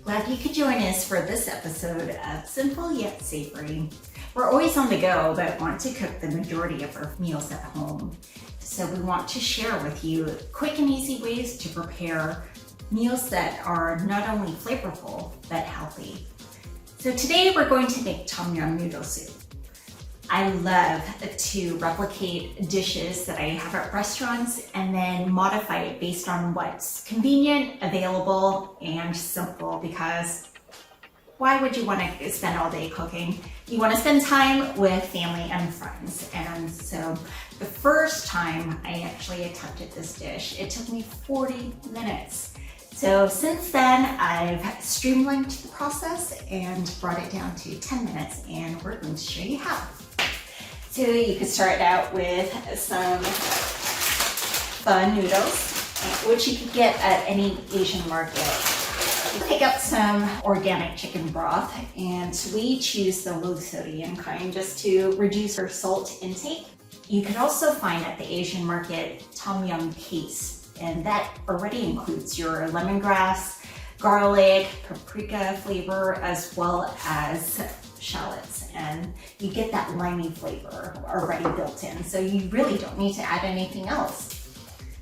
Glad you could join us for this episode of Simple Yet Savory. We're always on the go, but want to cook the majority of our meals at home. So we want to share with you quick and easy ways to prepare meals that are not only flavorful, but healthy. So today we're going to make tom yum noodle soup. I love to replicate dishes that I have at restaurants and then modify it based on what's convenient, available, and simple, because why would you want to spend all day cooking? You want to spend time with family and friends. And so the first time I actually attempted this dish, it took me 40 minutes. So since then, I've streamlined the process and brought it down to 10 minutes, and we're going to show you how. So you could start out with some fun noodles, which you could get at any Asian market. Pick up some organic chicken broth, and we choose the low sodium kind just to reduce our salt intake. You can also find at the Asian market tom yum paste, and that already includes your lemongrass, garlic, paprika flavor, as well as shallots, and you get that limey flavor already built in, so you really don't need to add anything else.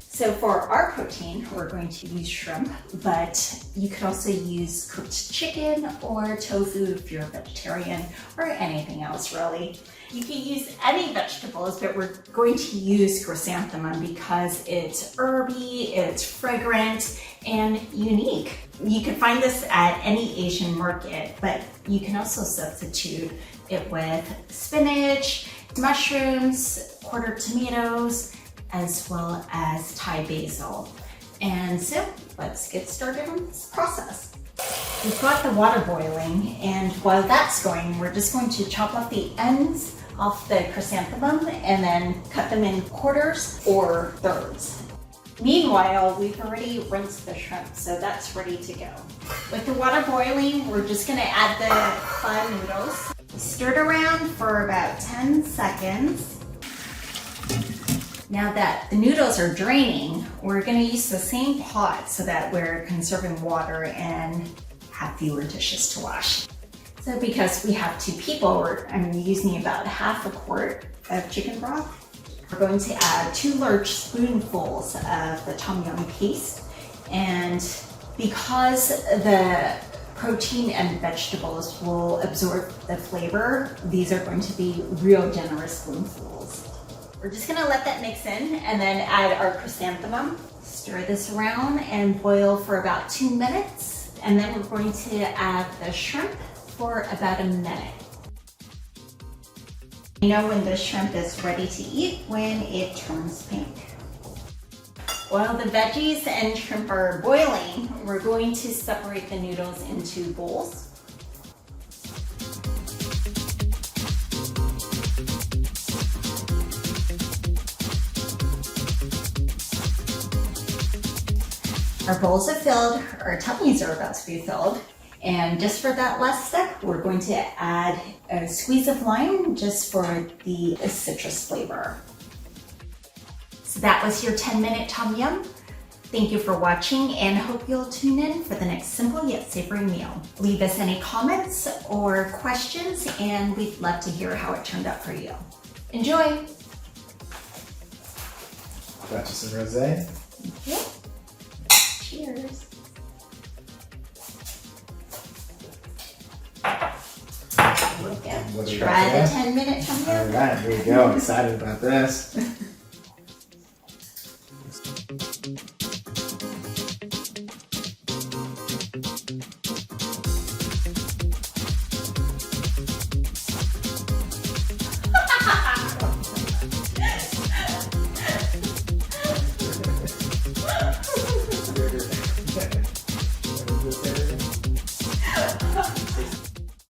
So for our protein, we're going to use shrimp, but you could also use cooked chicken or tofu if you're a vegetarian, or anything else really. You can use any vegetables, but we're going to use chrysanthemum because it's herby, it's fragrant, and unique. You can find this at any Asian market, but you can also substitute it with spinach, mushrooms, quarter tomatoes, as well as Thai basil. And so let's get started on this process. We've got the water boiling, and while that's going, we're just going to chop off the ends off the chrysanthemum and then cut them in quarters or thirds. Meanwhile, we've already rinsed the shrimp, so that's ready to go. With the water boiling, we're just gonna add the fun noodles. Stir it around for about 10 seconds. Now that the noodles are draining, we're gonna use the same pot so that we're conserving water and have fewer dishes to wash. So because we have 2 people, I'm using about half a quart of chicken broth. We're going to add 2 large spoonfuls of the tom yum paste, and because the protein and vegetables will absorb the flavor, these are going to be real generous spoonfuls. We're just gonna let that mix in and then add our chrysanthemum. Stir this around and boil for about 2 minutes, and then we're going to add the shrimp for about a minute. You know when the shrimp is ready to eat when it turns pink. While the veggies and shrimp are boiling, we're going to separate the noodles into bowls. Our bowls are filled, our tummies are about to be filled. And just for that last step, we're going to add a squeeze of lime just for the citrus flavor. So that was your 10-minute tom yum. Thank you for watching, and hope you'll tune in for the next simple yet savory meal. Leave us any comments or questions, and we'd love to hear how it turned out for you. Enjoy! Got you some rosé? Thank you. Cheers! Try the 10-minute tom yum. All right, here we go. Excited about this.